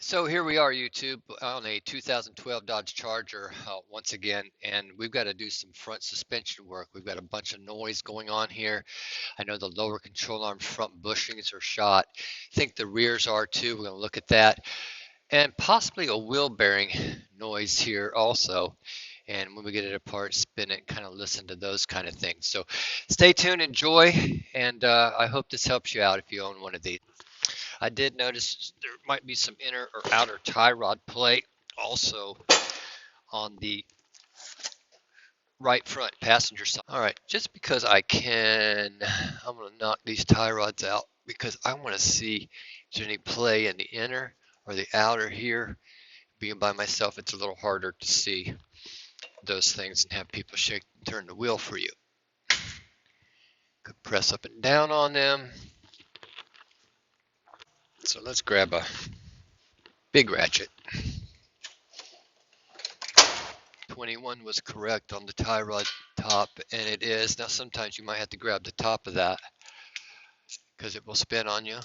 So here we are, YouTube, on a 2012 Dodge Charger once again, and we've got to do some front suspension work. We've got a bunch of noise going on here. I know the lower control arm front bushings are shot. I think the rears are too. We're going to look at that, and possibly a wheel bearing noise here also. And when we get it apart, spin it, kind of listen to those kind of things. So stay tuned, enjoy, and I hope this helps you out if you own one of these. I did notice there might be some inner or outer tie rod play also on the right front passenger side. All right, just because I can, I'm going to knock these tie rods out because I want to see if there's any play in the inner or the outer here. Being by myself, it's a little harder to see those things and have people shake and turn the wheel for you. Could press up and down on them. So let's grab a big ratchet. 21 was correct on the tie rod top, and it is. Now sometimes you might have to grab the top of that because it will spin on you.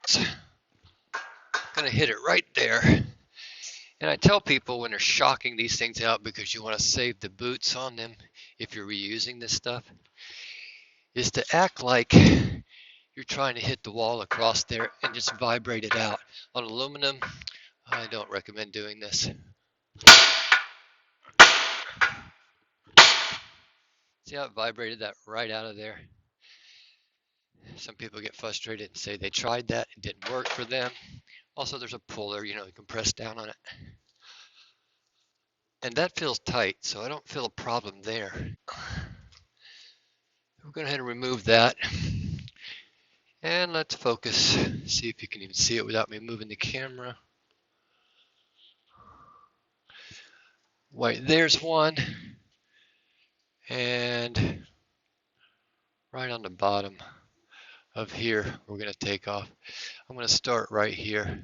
So, I'm gonna hit it right there. And I tell people when they're shocking these things out, because you want to save the boots on them if you're reusing this stuff, is to act like you're trying to hit the wall across there and just vibrate it out. On aluminum, I don't recommend doing this. See how it vibrated that right out of there? Some people get frustrated and say they tried that, it didn't work for them. Also, there's a puller, you can press down on it. And that feels tight, so I don't feel a problem there. We're going to ahead and remove that. And let's focus, see if you can even see it without me moving the camera. Right, there's one. And right on the bottom of here, we're going to take off. I'm going to start right here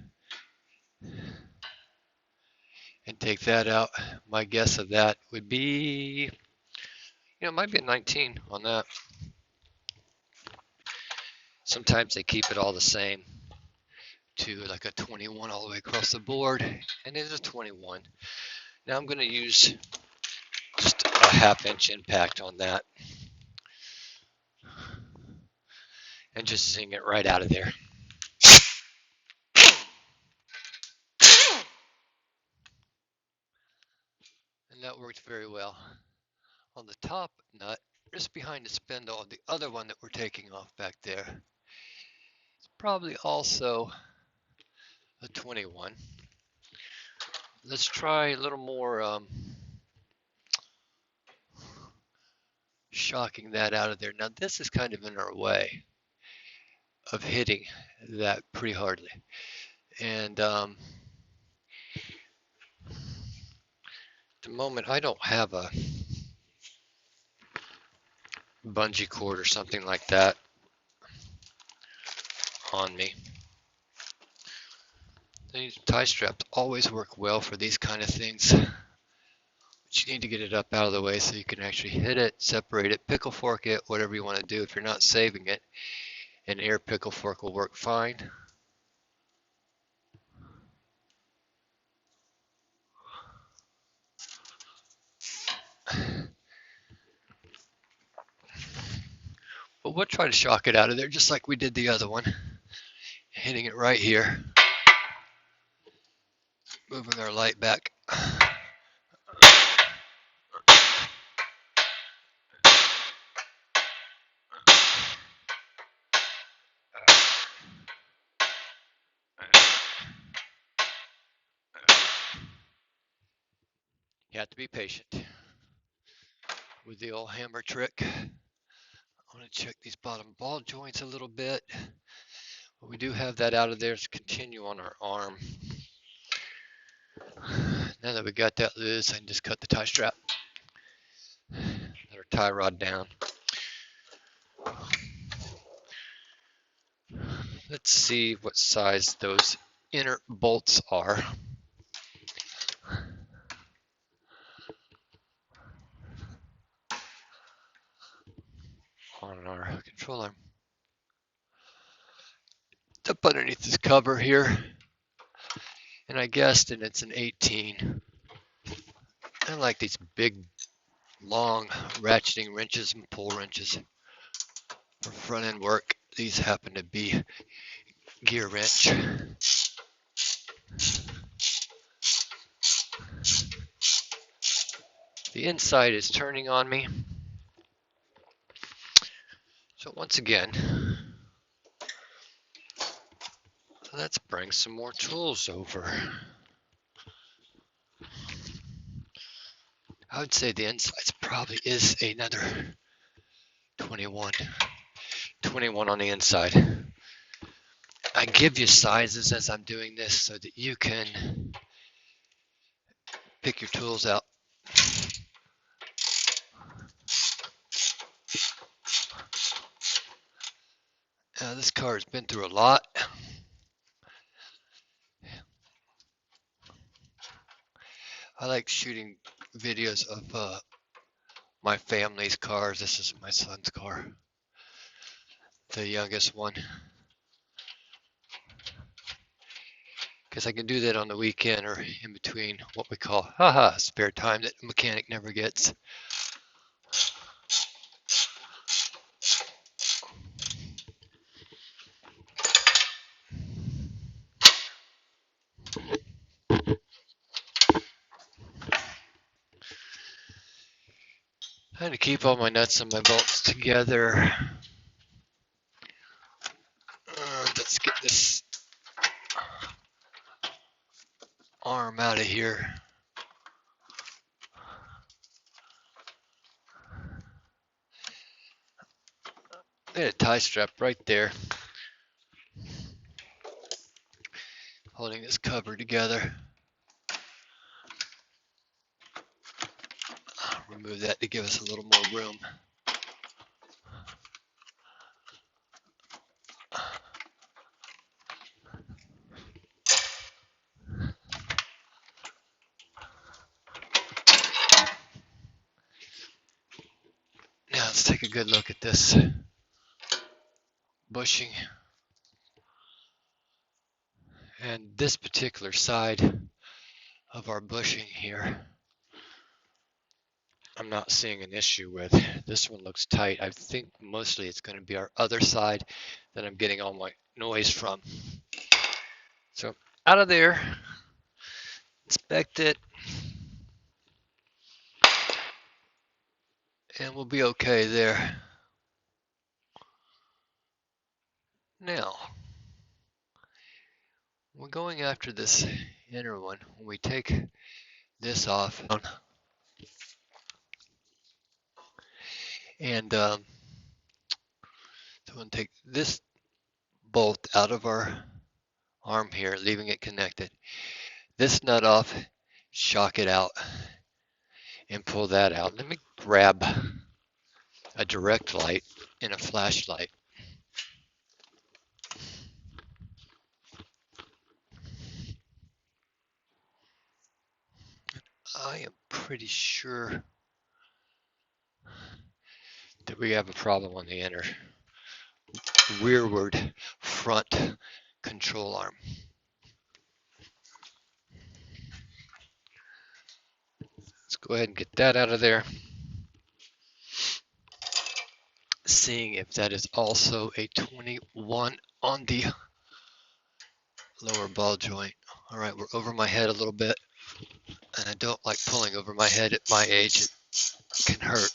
and take that out. My guess of that would be, it might be a 19 on that. Sometimes they keep it all the same to like a 21 all the way across the board, and it is a 21. Now I'm going to use just a 1/2 inch impact on that and just zing it right out of there. And that worked very well. On the top nut, just behind the spindle of the other one that we're taking off back there, it's probably also a 21. Let's try a little more shocking that out of there. Now this is kind of in our way of hitting that pretty hardly. And at the moment I don't have a bungee cord or something like that on me. These tie straps always work well for these kind of things. But you need to get it up out of the way so you can actually hit it, separate it, pickle fork it, whatever you want to do. If you're not saving it, an air pickle fork will work fine. But we'll try to shock it out of there just like we did the other one. Hitting it right here. Moving our light back. You have to be patient with the old hammer trick. I want to check these bottom ball joints a little bit. But we do have that out of there to continue on our arm. Now that we got that loose, I can just cut the tie strap. Let our tie rod down. let's see what size those inner bolts are on our control arm. It's up underneath this cover here, and I guessed, and it's an 18. I like these big, long ratcheting wrenches and pull wrenches for front end work. These happen to be gear wrench. The inside is turning on me. So once again, let's bring some more tools over. I would say the inside probably is another 21. 21 on the inside. I give you sizes as I'm doing this so that you can pick your tools out. This car has been through a lot. I like shooting videos of my family's cars. This is my son's car, the youngest one, because I can do that on the weekend or in between what we call spare time that a mechanic never gets. Trying to keep all my nuts and my bolts together. Let's get this arm out of here. I got a tie strap right there, holding this cover together. Remove that to give us a little more room. Now let's take a good look at this bushing. And this particular side of our bushing here, I'm not seeing an issue with. This one looks tight. I think mostly it's going to be our other side that I'm getting all my noise from. So out of there, inspect it, and we'll be okay there. Now, we're going after this inner one. When we take this off, and so we'll take this bolt out of our arm here, leaving it connected. This nut off, shock it out, and pull that out. Let me grab a direct light and a flashlight. I am pretty sure that we have a problem on the inner rearward front control arm. Let's go ahead and get that out of there. Seeing if that is also a 21 on the lower ball joint. All right, we're over my head a little bit, and I don't like pulling over my head at my age. It can hurt.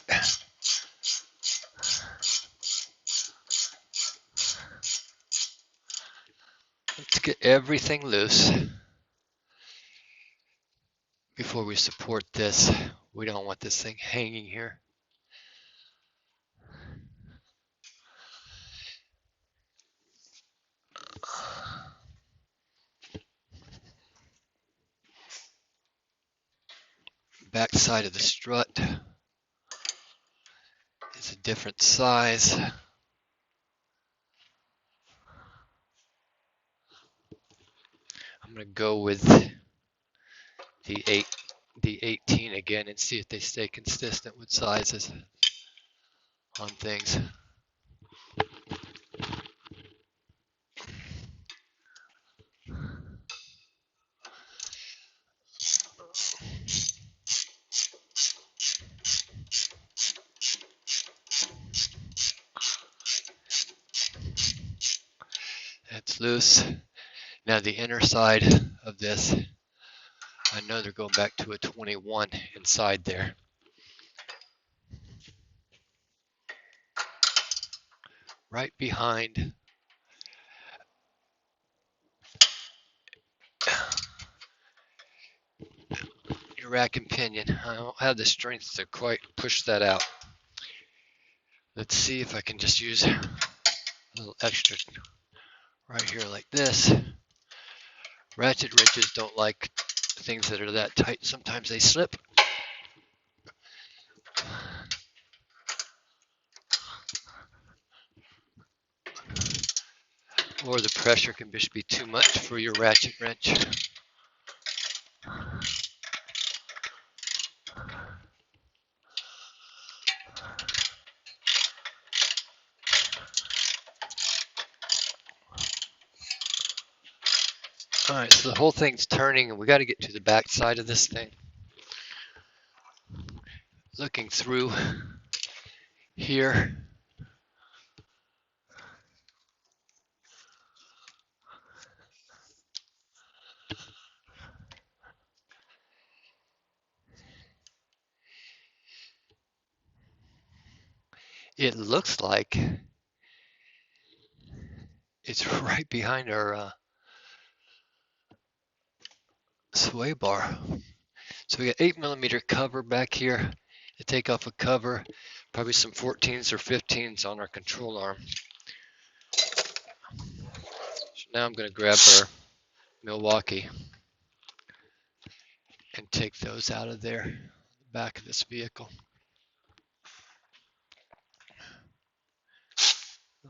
Let's get everything loose before we support this. We don't want this thing hanging here. Back side of the strut is a different size. going to go with the 18 again and see if they stay consistent with sizes on things. That's loose. Now the inner side of this, I know they're going back to a 21 inside there. Right behind your rack and pinion. I don't have the strength to quite push that out. Let's see if I can just use a little extra right here like this. Ratchet wrenches don't like things that are that tight. Sometimes they slip. Or the pressure can just be too much for your ratchet wrench. All right, so the whole thing's turning and we got to get to the back side of this thing. Looking through here. It looks like it's right behind our sway bar. So we got 8mm cover back here to take off a cover, probably some 14s or 15s on our control arm. So now I'm going to grab our Milwaukee and take those out of there, the back of this vehicle.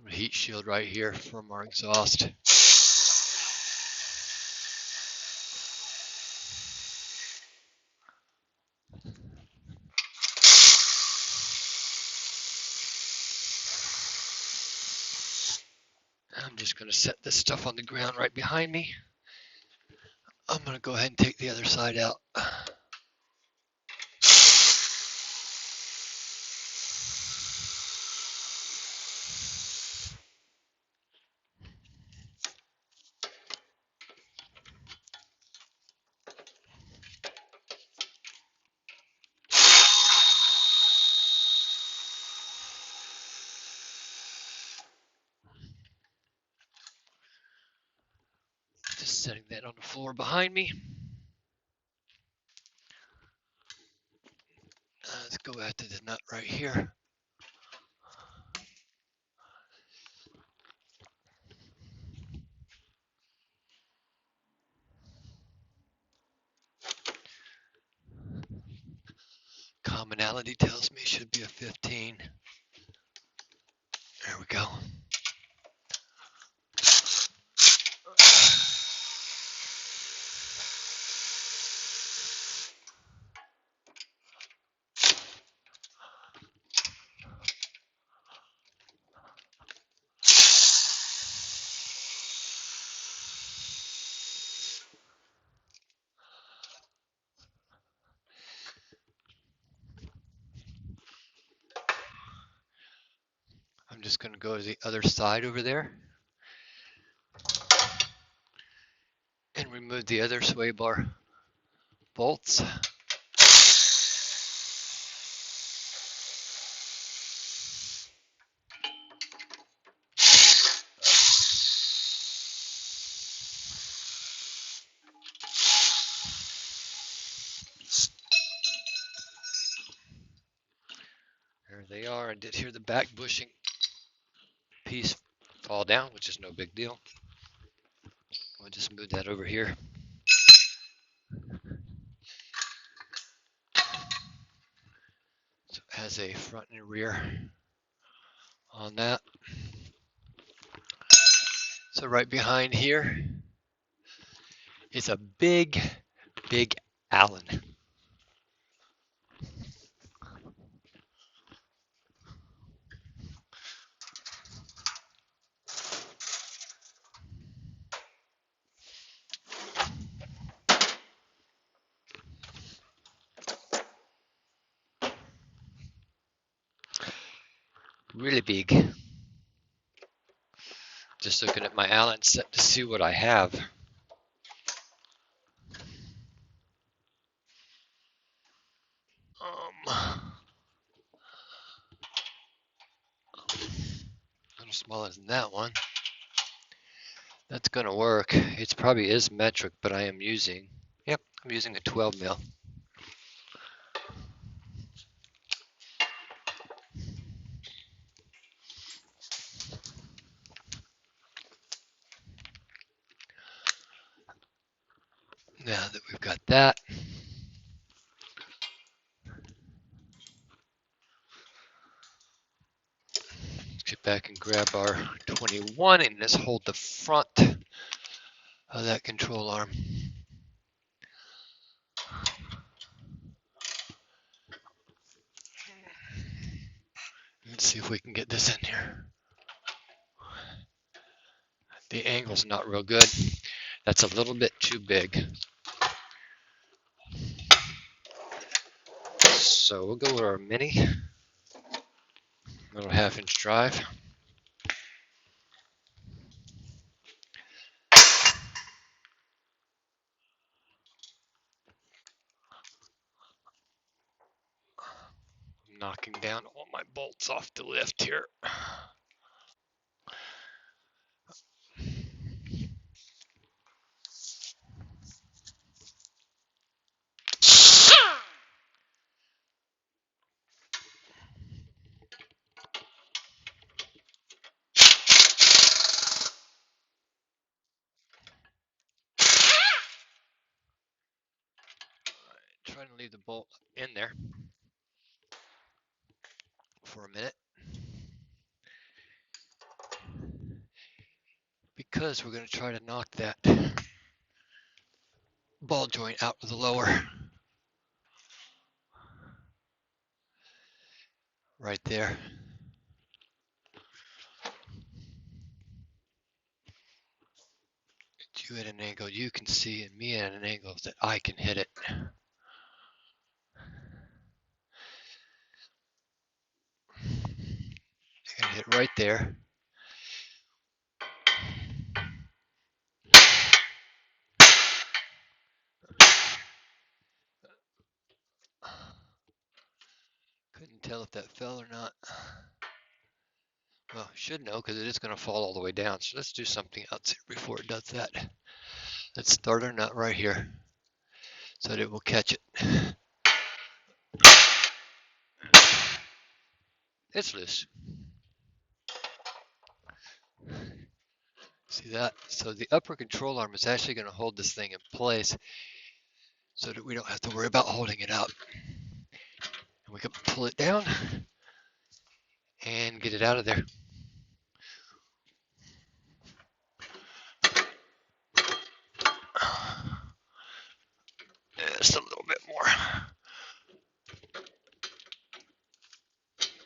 A heat shield right here from our exhaust. I'm just going to set this stuff on the ground right behind me. I'm going to go ahead and take the other side out. Just setting that on the floor behind me. Let's go back to the nut right here. Commonality tells me it should be a 15. There we go. I'm just going to go to the other side over there and remove the other sway bar bolts. There they are. I did hear the back bushing piece fall down, which is no big deal. I'll just move that over here. So it has a front and rear on that. So right behind here It's a big, big Allen. Really big. Just looking at my Allen set to see what I have. A little smaller than that one. That's gonna work. It probably is metric, but I am using, yep, I'm using a 12 mil. Now that we've got that, let's get back and grab our 21 and let's hold the front of that control arm. Let's see if we can get this in here. The angle's not real good. That's a little bit too big. So we'll go with our mini, little 1/2-inch drive. Knocking down all my bolts off the lift here. Trying to leave the bolt in there for a minute because we're going to try to knock that ball joint out with the lower. Right there. You at an angle you can see, and me at an angle that I can hit it. You're gonna hit right there. Couldn't tell if that fell or not. Well, should know because it is going to fall all the way down. So let's do something else here before it does that. Let's start our nut right here so that it will catch it. It's loose. See that? So the upper control arm is actually going to hold this thing in place so that we don't have to worry about holding it up. And we can pull it down and get it out of there. Just a little bit more.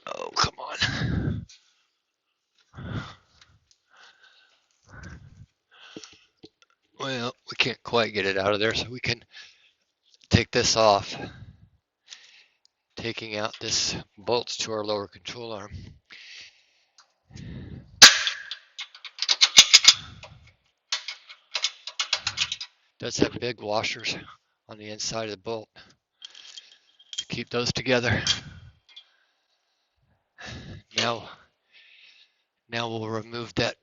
Oh, come on. Well, we can't quite get it out of there, so we can take this off, taking out this bolts to our lower control arm. Does have big washers on the inside of the bolt to keep those together. Now we'll remove that.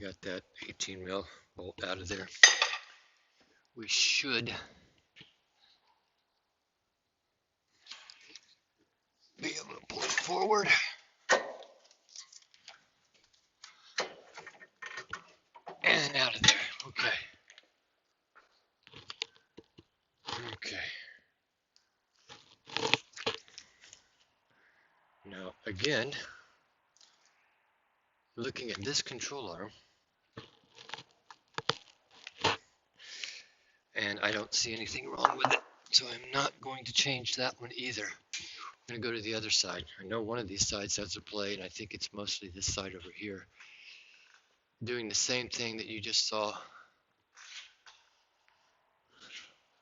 got that 18 mil bolt out of there. We should be able to pull it forward. And out of there. Okay. Okay. Now, again, looking at this control arm, and I don't see anything wrong with it, so I'm not going to change that one either. I'm going to go to the other side. I know one of these sides has a play, and I think it's mostly this side over here. Doing the same thing that you just saw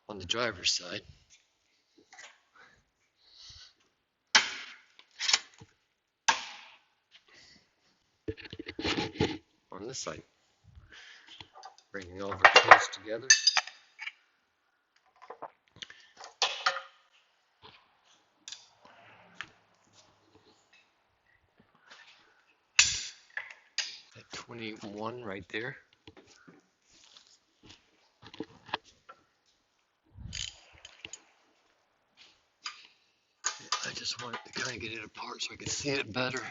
on the driver's side. On this side. Bringing all of our pins together. At 21 right there. I just wanted to kind of get it apart so I could see it better.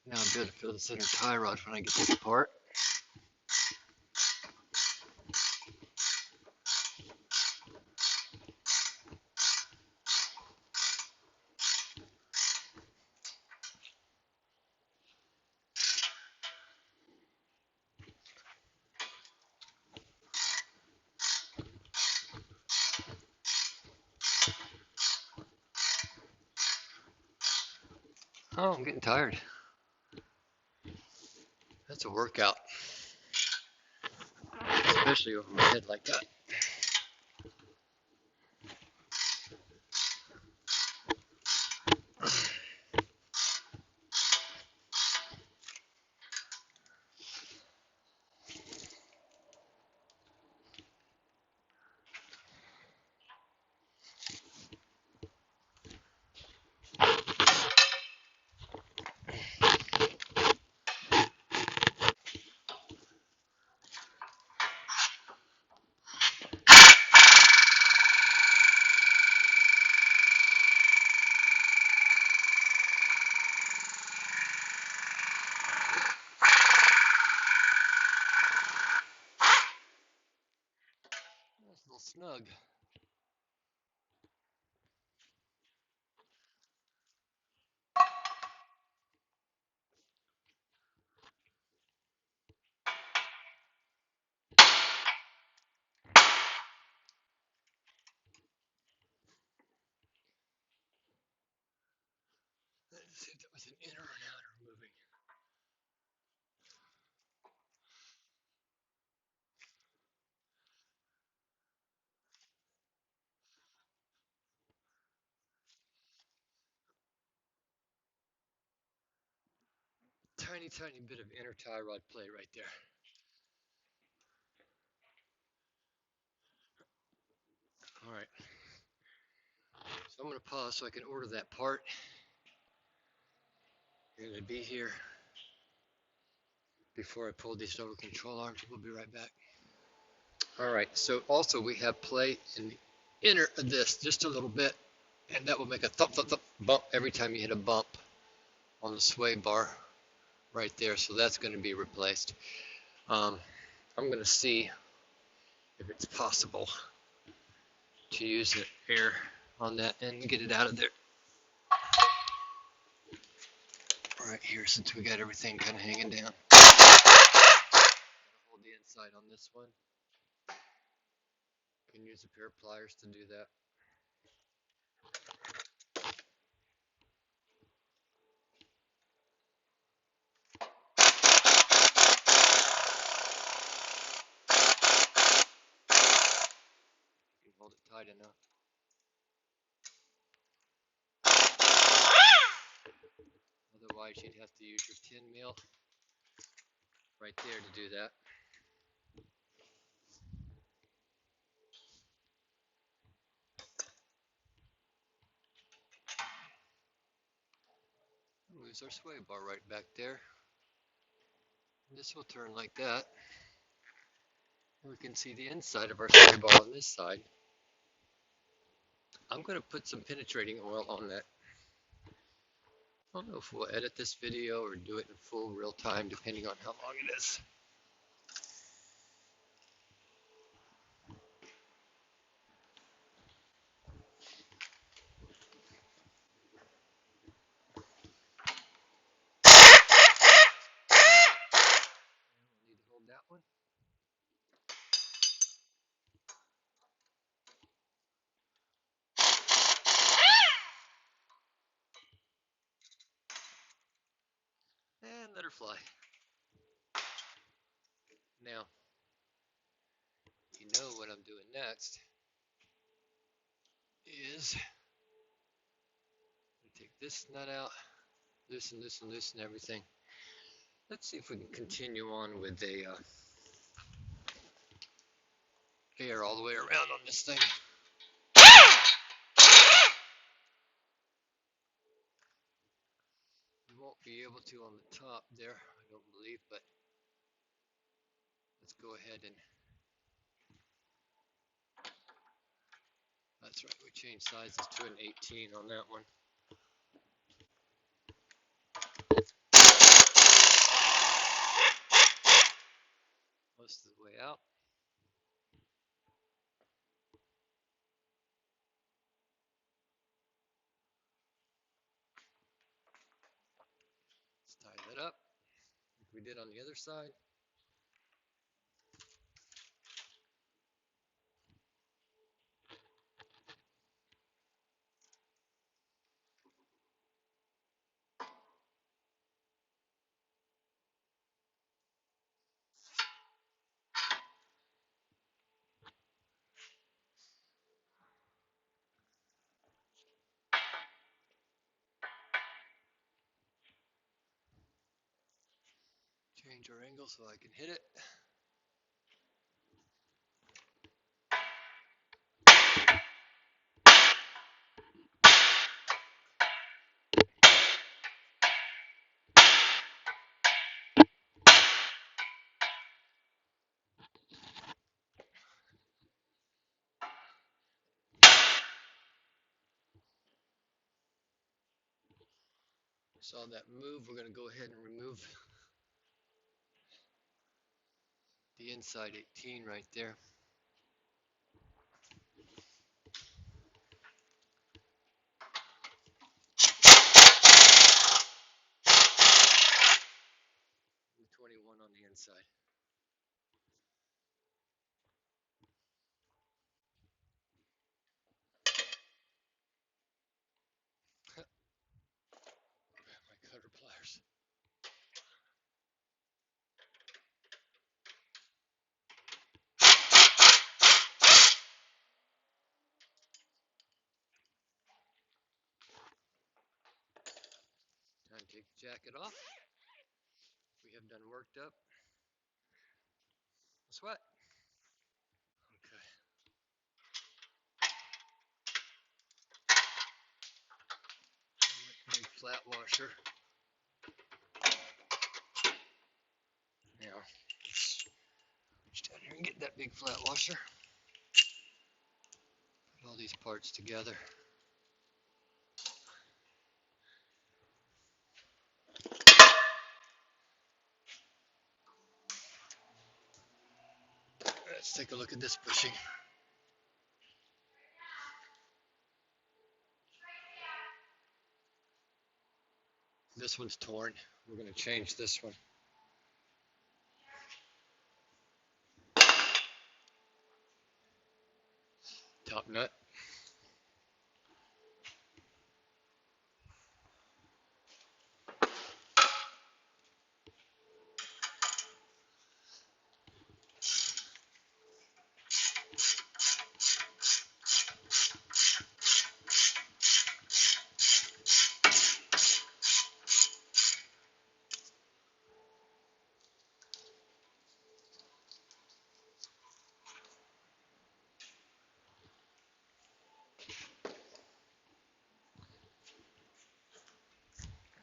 Now I'm going to feel the center tie rod when I get this apart. Oh, I'm getting tired. That's a workout. Especially over my head like that. That's a little snug. Let's see if that was an inner or an outer moving. Tiny, tiny bit of inner tie rod play right there. All right. So I'm going to pause so I can order that part. You're going to be here before I pull these over control arms. We'll be right back. All right. So also we have play in the inner of this just a little bit, and that will make a thump, thump, thump bump every time you hit a bump on the sway bar right there. So that's going to be replaced. I'm going to see if it's possible to use the air on that and get it out of there. Right here, since we got everything kind of hanging down. Hold the inside on this one. You can use a pair of pliers to do that. You can hold it tight enough. Otherwise, you'd have to use your 10 mil right there to do that. moves our sway bar right back there. This will turn like that. We can see the inside of our sway bar on this side. I'm going to put some penetrating oil on that. I don't know if we'll edit this video or do it in full real time, depending on how long it is. We'll need to hold that one. And let her fly. Now, you know what I'm doing next is take this nut out, loosen everything. Let's see if we can continue on with a air all the way around on this thing. You won't be able to on the top there, I don't believe, but let's go ahead and, that's right, we changed sizes to an 18 on that one. Most of the way out. Let's tie that up like we did on the other side. Change our angle so I can hit it. Saw that move, we're going to go ahead and remove the inside 18 right there. And 21 on the inside. My cutter pliers. Time to take the jacket off. We have done worked up. Sweat. Okay. Big flat washer. Now, let's reach down here and get that big flat washer. Put all these parts together. Let's take a look at this bushing. This one's torn. We're going to change this one. Top nut.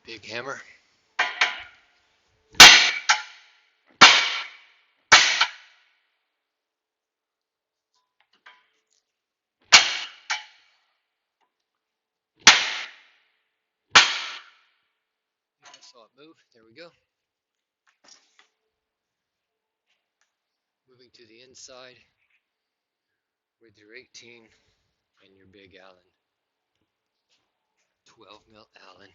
Big hammer. I saw it move. There we go. Moving to the inside with your 18 and your big Allen. 12 mil Allen.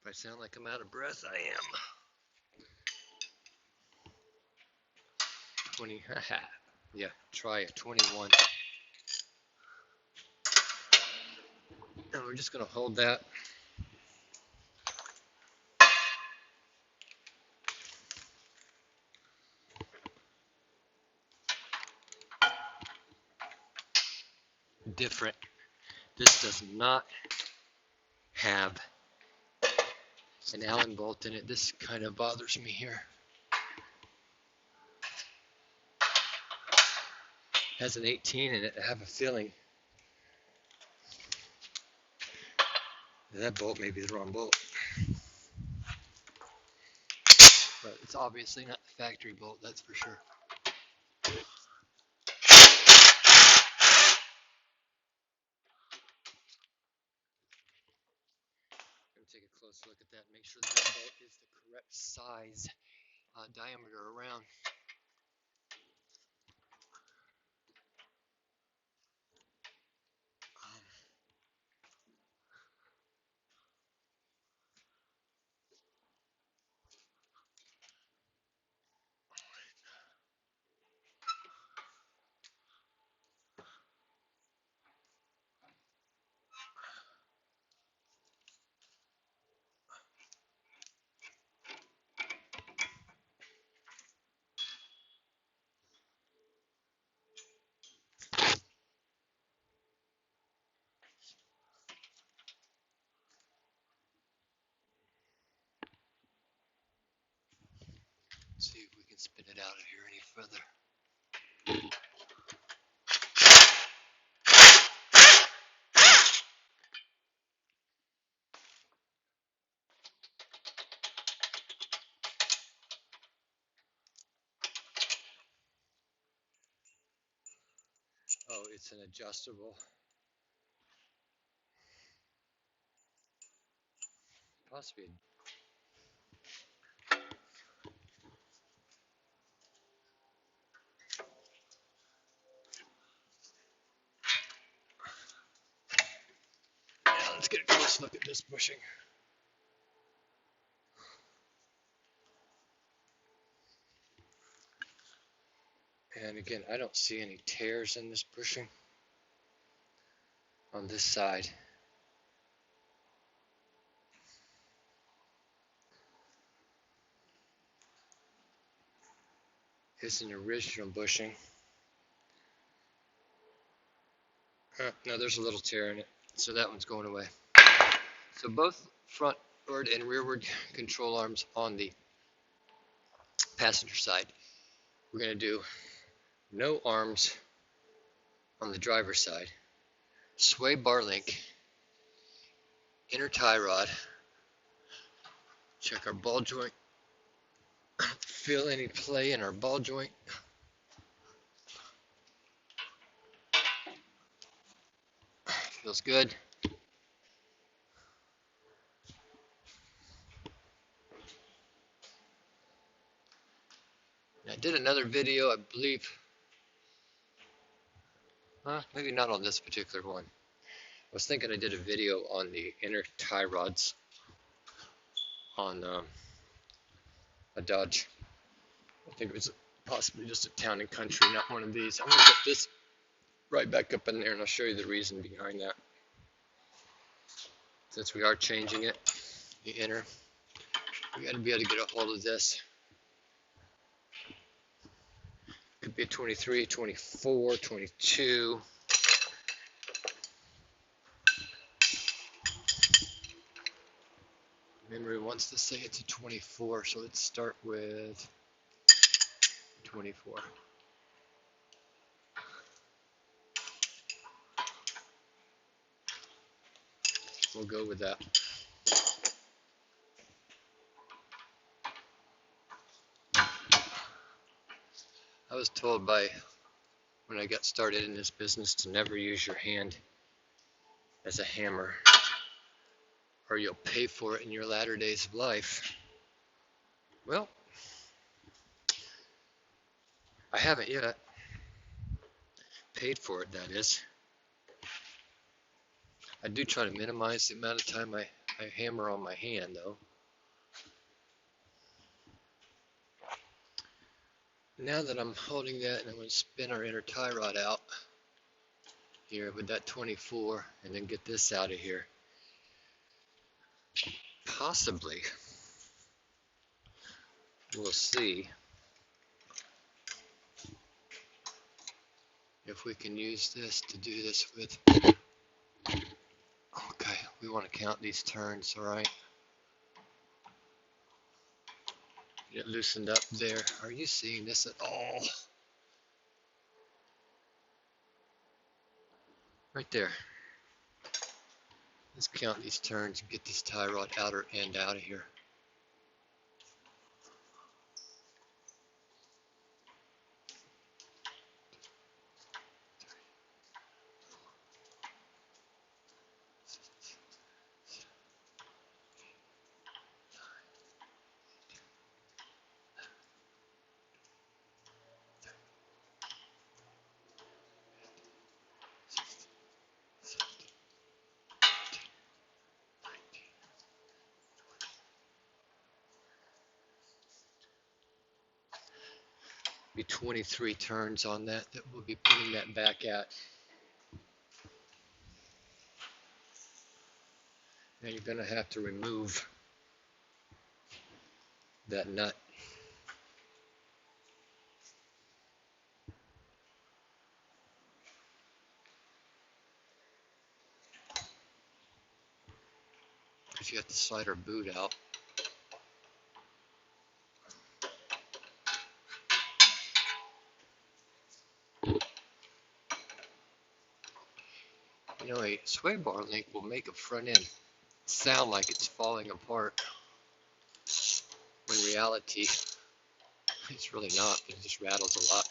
If I sound like I'm out of breath, I am. 20, yeah, try a 21. And we're just going to hold that. Different. This does not have an Allen bolt in it. This kind of bothers me here. It has an 18 in it. I have a feeling that bolt may be the wrong bolt. But it's obviously not the factory bolt, that's for sure. I'm going to take a close look at that and make sure that bolt is the correct size, diameter around. See if we can spin it out of here any further. Oh, it's an adjustable. Possibly. Yeah, let's get a close look at this bushing. And again, I don't see any tears in this bushing on this side. It's an original bushing. No, there's a little tear in it, so that one's going away. So both frontward and rearward control arms on the passenger side. We're going to do no arms on the driver's side. Sway bar link, inner tie rod. Check our ball joint. Feel any play in our ball joint. Feels good. I did another video, I believe, maybe not on this particular one. I was thinking I did a video on the inner tie rods on a Dodge. I think it was possibly just a town and country, not one of these. I'm going to put this right back up in there and I'll show you the reason behind that. Since we are changing it, the inner, we got to be able to get a hold of this. Could be a 23, 24, 22. Memory wants to say it's a 24, so let's start with 24. We'll go with that. I was told when I got started in this business to never use your hand as a hammer, or you'll pay for it in your latter days of life. Well, I haven't yet. Paid for it, that is. I do try to minimize the amount of time I hammer on my hand, though. Now that I'm holding that, and I'm going to spin our inner tie rod out here with that 24, and then get this out of here. Possibly, we'll see if we can use this to do this with. Okay, we want to count these turns, all right? Get it loosened up there. Are you seeing this at all? Right there. Let's count these turns and get this tie rod outer end out of here. Be 23 turns on that we'll be putting that back at. Now you're going to have to remove that nut. Because you have to slide our boot out. You know, a sway bar link will make a front end sound like it's falling apart, when in reality it's really not. It just rattles a lot.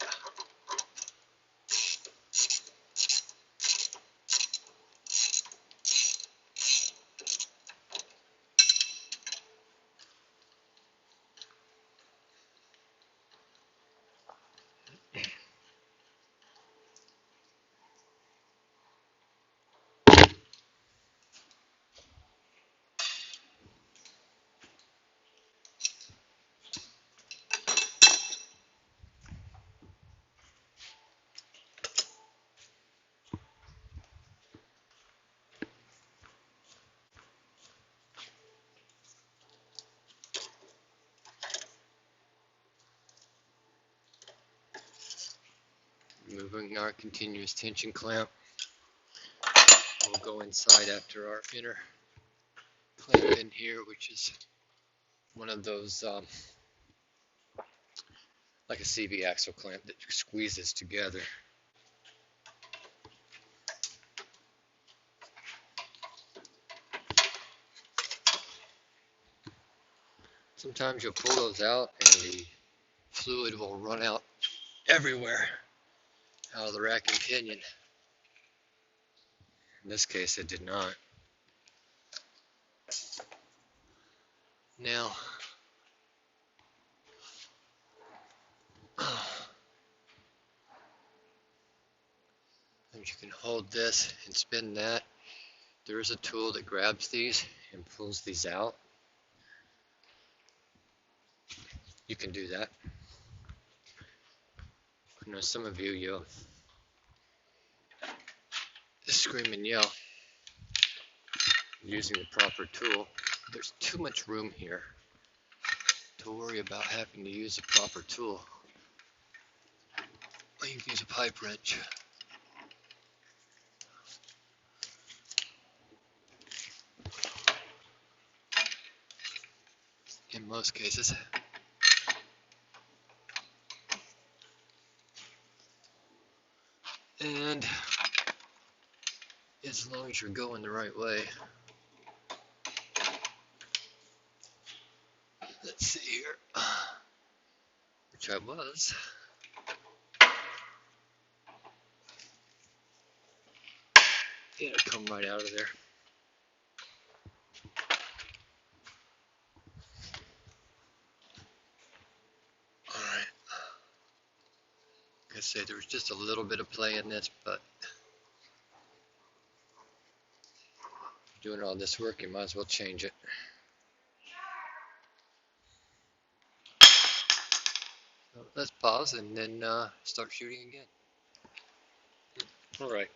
Removing our continuous tension clamp. We'll go inside after our inner clamp in here, which is one of those like a CV axle clamp that squeezes together. Sometimes you'll pull those out and the fluid will run out everywhere out of the rack and pinion. In this case, it did not. Now, you can hold this and spin that. There is a tool that grabs these and pulls these out. You can do that. I know some of you'll scream and yell using the proper tool. There's too much room here to worry about having to use a proper tool. Or you can use a pipe wrench. In most cases. And as long as you're going the right way, which I was. Yeah, come right out of there. All right. Like I say, there was just a little bit of play in this, but doing all this work, you might as well change it. So let's pause and then start shooting again. All right.